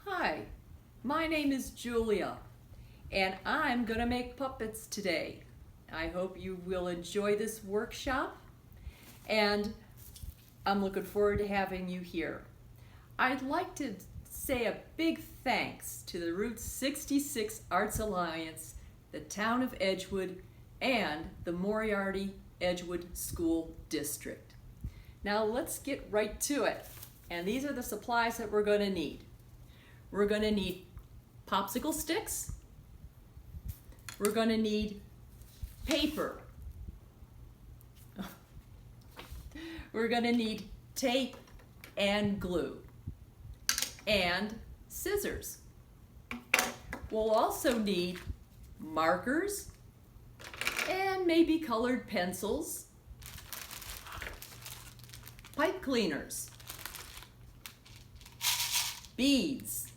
Hi, my name is Julia, and I'm gonna make puppets today. I hope you will enjoy this workshop, and I'm looking forward to having you here. I'd like to say a big thanks to the Route 66 Arts Alliance, the Town of Edgewood, and the Moriarty Edgewood School District. Now let's get right to it. And these are the supplies that we're going to need. We're going to need popsicle sticks. We're going to need paper. We're going to need tape and glue and scissors. We'll also need markers and maybe colored pencils, pipe cleaners, beads,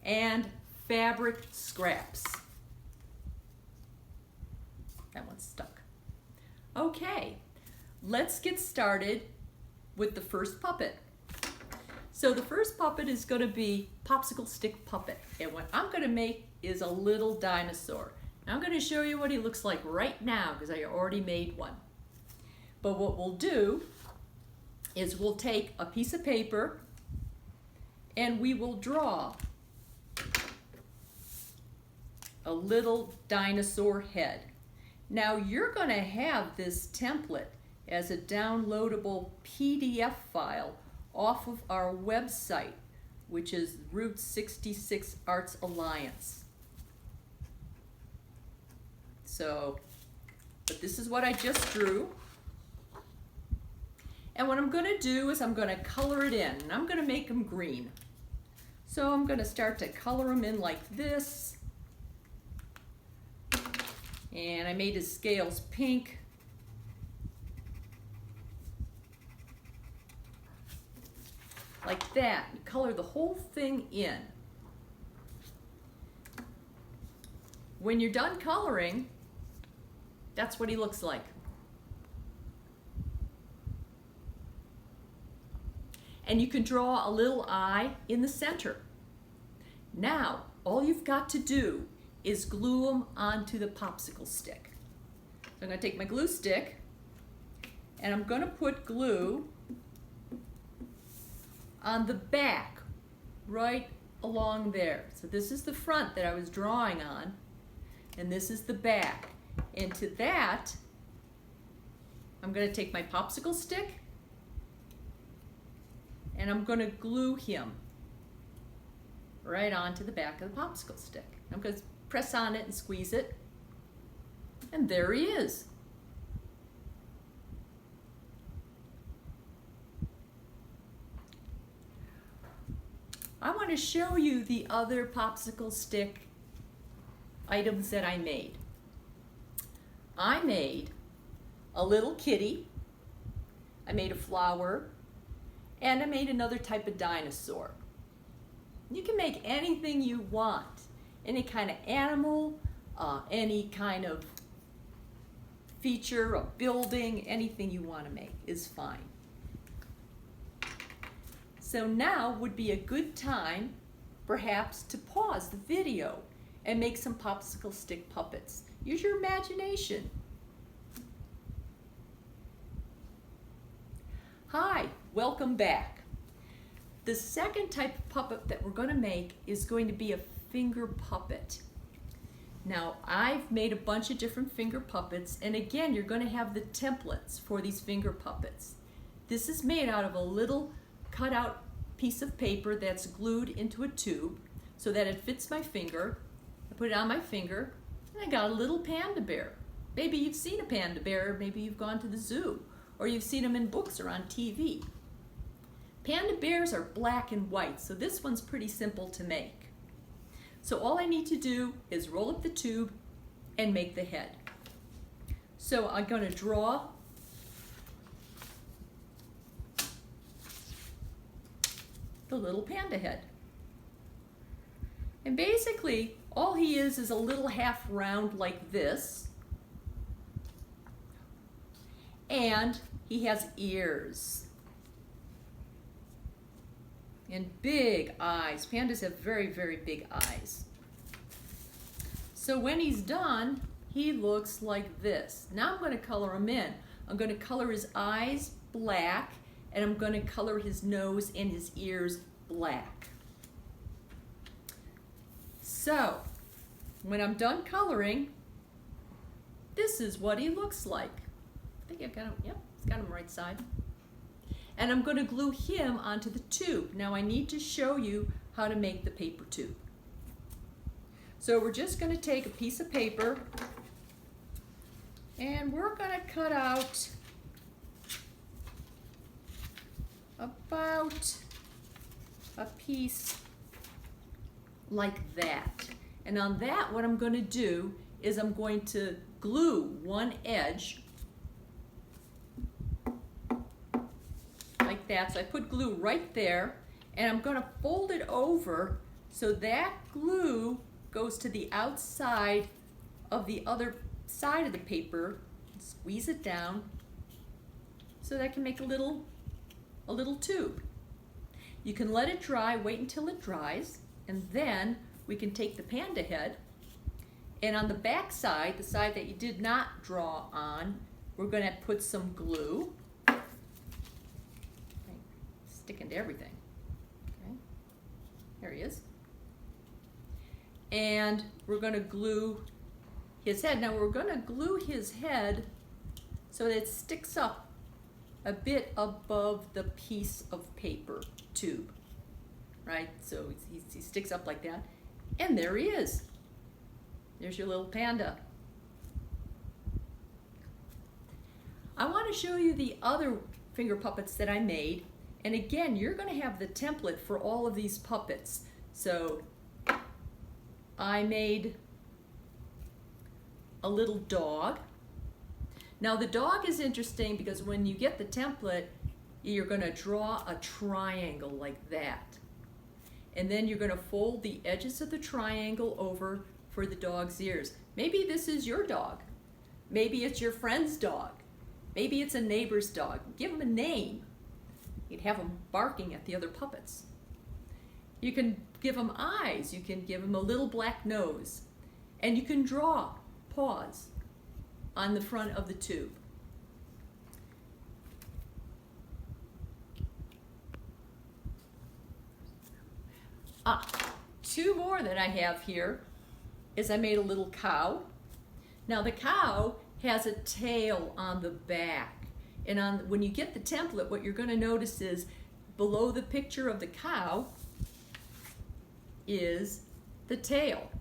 and fabric scraps. That one's stuck. Okay, let's get started with the first puppet. So the first puppet is going to be popsicle stick puppet, and what I'm going to make is a little dinosaur. I'm going to show you what he looks like right now because I already made one. But what we'll do is we'll take a piece of paper and we will draw a little dinosaur head. Now you're going to have this template as a downloadable PDF file off of our website, which is Route 66 Arts Alliance. But this is what I just drew. And what I'm going to do is I'm going to color it in, and I'm going to make them green. So I'm going to start to color them in like this. And I made his scales pink. Like that. You color the whole thing in. When you're done coloring, that's what he looks like. And you can draw a little eye in the center. Now, all you've got to do is glue them onto the popsicle stick. So I'm going to take my glue stick and I'm going to put glue on the back, right along there. So this is the front that I was drawing on, and this is the back. And to that, I'm going to take my popsicle stick and I'm going to glue him right onto the back of the popsicle stick. I'm going to press on it and squeeze it, and there he is. I want to show you the other popsicle stick items that I made. I made a little kitty, I made a flower, and I made another type of dinosaur. You can make anything you want, any kind of animal, any kind of feature, a building, anything you want to make is fine. So now would be a good time, perhaps, to pause the video and make some popsicle stick puppets. Use your imagination. Hi, welcome back. The second type of puppet that we're going to make is going to be a finger puppet. Now, I've made a bunch of different finger puppets, and again, you're going to have the templates for these finger puppets. This is made out of a little cutout piece of paper that's glued into a tube so that it fits my finger. I put it on my finger, and I got a little panda bear. Maybe you've seen a panda bear, maybe you've gone to the zoo, or you've seen them in books or on TV. Panda bears are black and white, so this one's pretty simple to make. So all I need to do is roll up the tube and make the head. So I'm going to draw the little panda head. And basically, all he is a little half round like this. And he has ears and big eyes. Pandas have very, very big eyes. So when he's done, he looks like this. Now I'm going to color him in. I'm going to color his eyes black, and I'm going to color his nose and his ears black. So when I'm done coloring, this is what he looks like. I think I've got him, yep, it's got him right side. And I'm going to glue him onto the tube. Now I need to show you how to make the paper tube. So we're just going to take a piece of paper and we're going to cut out about a piece like that. And on that, what I'm going to do is I'm going to glue one edge like that. So I put glue right there, and I'm going to fold it over so that glue goes to the outside of the other side of the paper. Squeeze it down so that I can make a little tube. You can let it dry, wait until it dries, and then we can take the panda head, and on the back side, the side that you did not draw on, we're going to put some glue. Okay. Sticking to everything. Okay. There he is. And we're going to glue his head. Now we're going to glue his head so that it sticks up a bit above the piece of paper tube, right? So he sticks up like that, and there he is. There's your little panda. I want to show you the other finger puppets that I made, and again, you're going to have the template for all of these puppets. So I made a little dog. Now the dog is interesting because when you get the template, you're going to draw a triangle like that. And then you're going to fold the edges of the triangle over for the dog's ears. Maybe this is your dog. Maybe it's your friend's dog. Maybe it's a neighbor's dog. Give him a name. You'd have him barking at the other puppets. You can give him eyes. You can give him a little black nose. And you can draw paws on the front of the tube. Two more that I have here is I made a little cow. Now the cow has a tail on the back. And when you get the template, what you're going to notice is below the picture of the cow is the tail.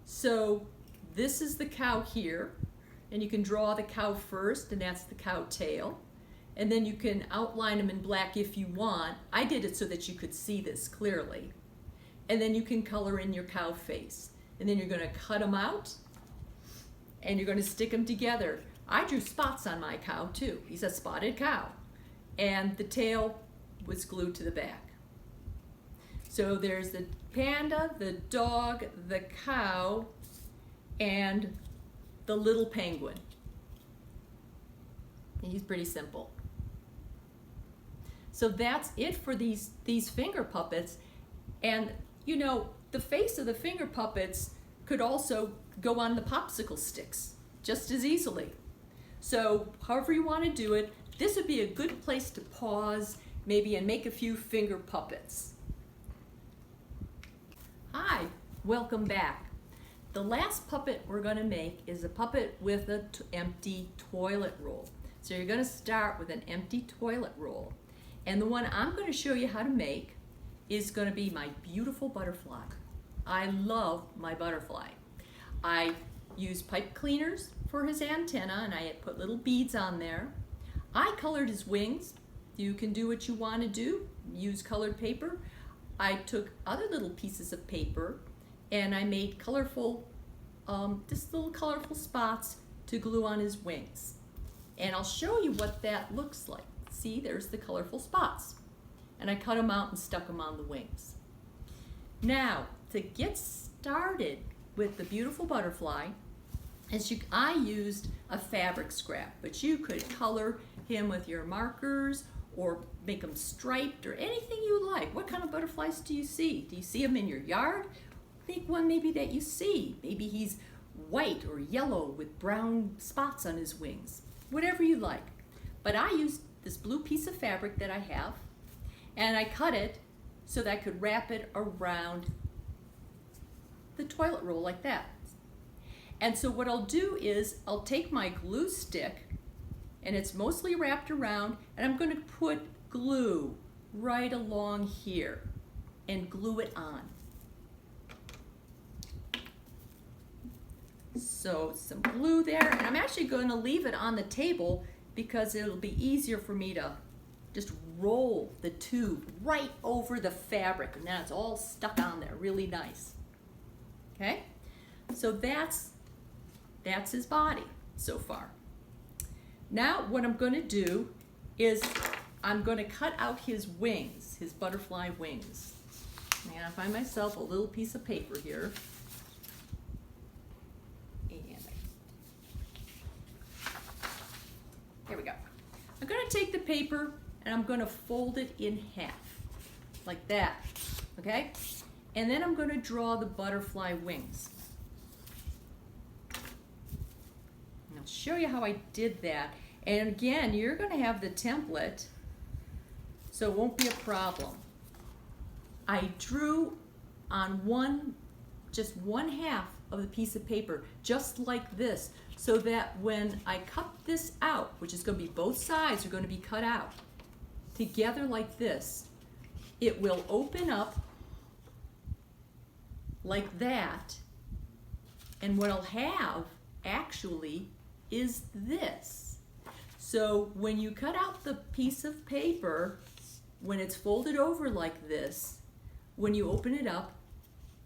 So this is the cow here, and you can draw the cow first, and that's the cow tail. And then you can outline them in black if you want. I did it so that you could see this clearly. And then you can color in your cow face. And then you're going to cut them out, and you're going to stick them together. I drew spots on my cow too. He's a spotted cow. And the tail was glued to the back. So there's the panda, the dog, the cow, and the little penguin. And he's pretty simple. So that's it for these finger puppets. And you know, the face of the finger puppets could also go on the popsicle sticks just as easily. So however you want to do it, this would be a good place to pause maybe and make a few finger puppets. Hi, welcome back. The last puppet we're going to make is a puppet with an empty toilet roll. So you're going to start with an empty toilet roll. And the one I'm going to show you how to make is going to be my beautiful butterfly. I love my butterfly. I use pipe cleaners for his antenna, and I put little beads on there. I colored his wings. You can do what you want to do. Use colored paper. I took other little pieces of paper and I made colorful, just little colorful spots to glue on his wings. And I'll show you what that looks like. See, there's the colorful spots. And I cut them out and stuck them on the wings. Now, to get started with the beautiful butterfly, I used a fabric scrap, but you could color him with your markers or make them striped or anything you like. What kind of butterflies do you see? Do you see them in your yard? Think one maybe that you see. Maybe he's white or yellow with brown spots on his wings. Whatever you like. But I used this blue piece of fabric that I have, and I cut it so that I could wrap it around the toilet roll like that. And so what I'll do is I'll take my glue stick, and it's mostly wrapped around, and I'm going to put glue right along here and glue it on. So some glue there, and I'm actually going to leave it on the table because it'll be easier for me to just roll the tube right over the fabric, and then it's all stuck on there really nice. Okay, so that's his body so far. Now what I'm going to do is I'm going to cut out his wings, his butterfly wings. And I find myself a little piece of paper here. Here we go. I'm going to take the paper and I'm going to fold it in half, like that, okay? And then I'm going to draw the butterfly wings. And I'll show you how I did that. And again, you're going to have the template, so it won't be a problem. I drew on just one half of the piece of paper, just like this, so that when I cut this out, which is going to be both sides are going to be cut out together like this, it will open up like that, and what I'll have actually is this. So when you cut out the piece of paper, when it's folded over like this, when you open it up,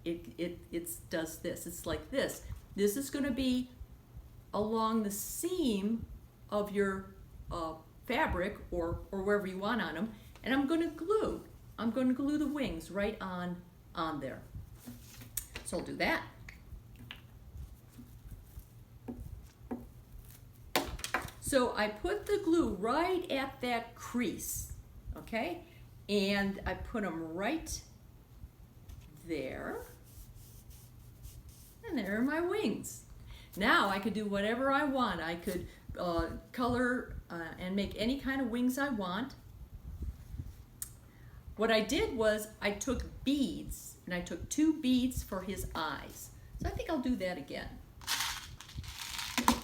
it does this. It's like this. This is going to be along the seam of your fabric or wherever you want on them, and I'm going to glue the wings right on there. So I'll do that. So I put the glue right at that crease, okay? And I put them right there. And there are my wings. Now I could do whatever I want. I could color and make any kind of wings I want. What I did was I took beads, and I took 2 beads for his eyes. So I think I'll do that again. I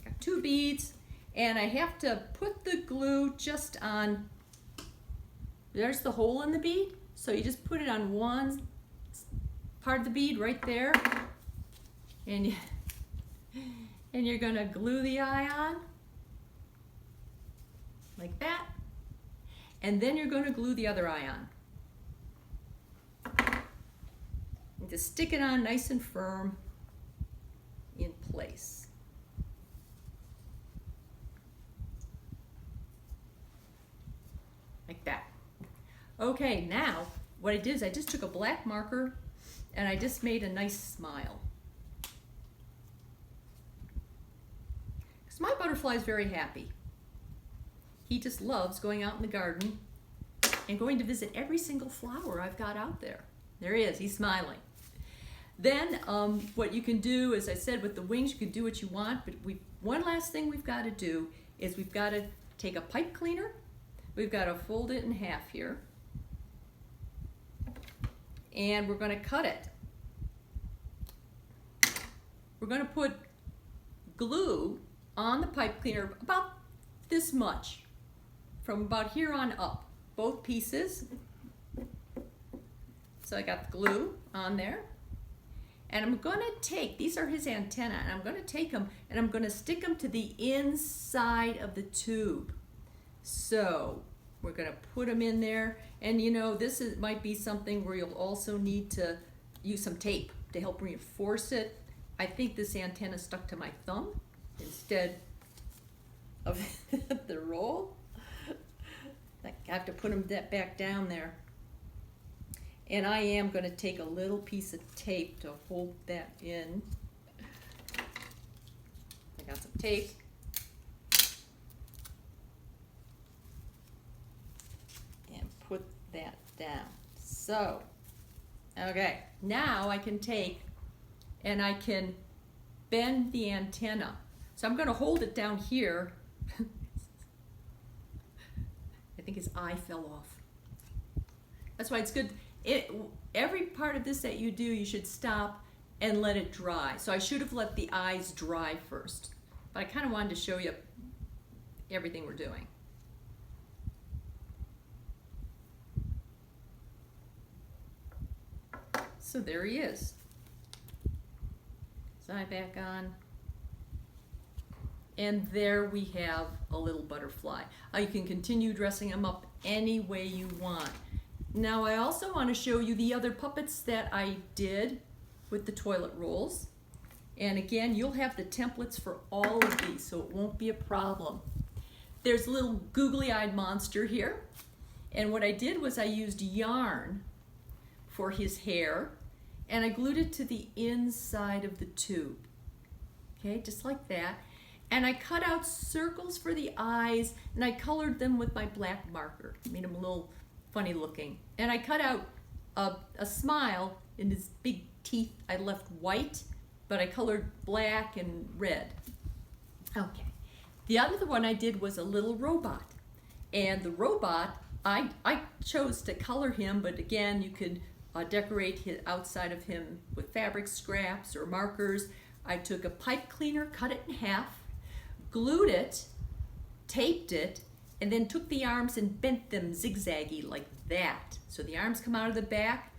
got 2 beads, and I have to put the glue just on, there's the hole in the bead, so you just put it on one part of the bead right there, and you're gonna glue the eye on like that, and then you're going to glue the other eye on. And just stick it on nice and firm in place. Like that. Okay, now what I did is I just took a black marker and I just made a nice smile. Because my butterfly is very happy. He just loves going out in the garden and going to visit every single flower I've got out there. There he is, he's smiling. Then what you can do, as I said, with the wings, you can do what you want, but one last thing we've got to do is we've got to take a pipe cleaner, we've got to fold it in half here, and we're going to cut it. We're going to put glue on the pipe cleaner about this much, from about here on up, both pieces. So I got the glue on there, and I'm going to take, these are his antennae, and I'm going to take them and I'm going to stick them to the inside of the tube. So we're going to put them in there, and you know, this might be something where you'll also need to use some tape to help reinforce it. I think this antenna stuck to my thumb instead of the roll. I have to put them back down there. And I am going to take a little piece of tape to hold that in. I got tape. And put that down. So, okay, now I can take and I can bend the antenna. So I'm going to hold it down here. I think his eye fell off. That's why it's good. Every part of this that you do, you should stop and let it dry. So I should have let the eyes dry first. But I kind of wanted to show you everything we're doing. So there he is. His eye back on. And there we have a little butterfly. You can continue dressing him up any way you want. Now I also want to show you the other puppets that I did with the toilet rolls. And again, you'll have the templates for all of these, so it won't be a problem. There's a little googly-eyed monster here. And what I did was I used yarn for his hair, and I glued it to the inside of the tube. Okay, just like that. And I cut out circles for the eyes, and I colored them with my black marker. Made them a little funny looking. And I cut out a smile in his big teeth. I left white, but I colored black and red. Okay. The other one I did was a little robot. And the robot, I chose to color him, but again, you could decorate his outside of him with fabric scraps or markers. I took a pipe cleaner, cut it in half, glued it, taped it, and then took the arms and bent them zigzaggy like that. So the arms come out of the back.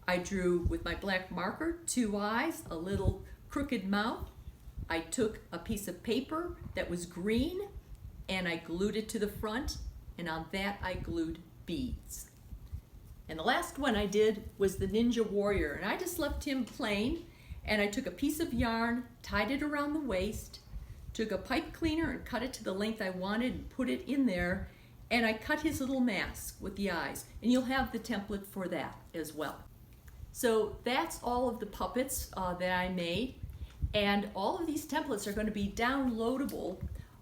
I drew with my black marker 2 eyes, a little crooked mouth. I took a piece of paper that was green and I glued it to the front, and on that I glued beads. And the last one I did was the Ninja Warrior, and I just left him plain, and I took a piece of yarn, tied it around the waist, took a pipe cleaner and cut it to the length I wanted and put it in there, and I cut his little mask with the eyes, and you'll have the template for that as well. So that's all of the puppets that I made, and all of these templates are going to be downloadable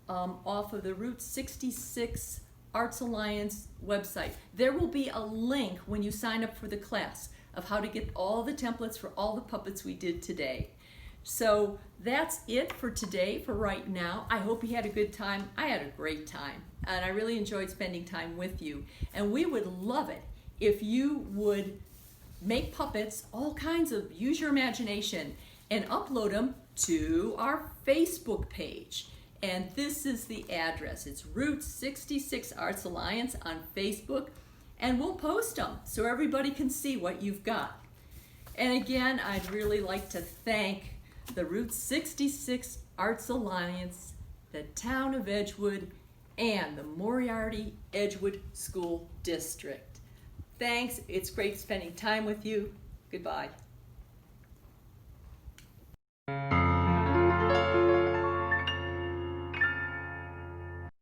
off of the Route 66 Arts Alliance website. There will be a link when you sign up for the class of how to get all the templates for all the puppets we did today. So that's it for today, for right now. I hope you had a good time. I had a great time, and I really enjoyed spending time with you. And we would love it if you would make puppets, all kinds of, use your imagination, and upload them to our Facebook page. And this is the address. It's Route 66 Arts Alliance on Facebook, and we'll post them so everybody can see what you've got. And again, I'd really like to thank the Route 66 Arts Alliance, the Town of Edgewood, and the Moriarty Edgewood School District. Thanks. It's great spending time with you. Goodbye.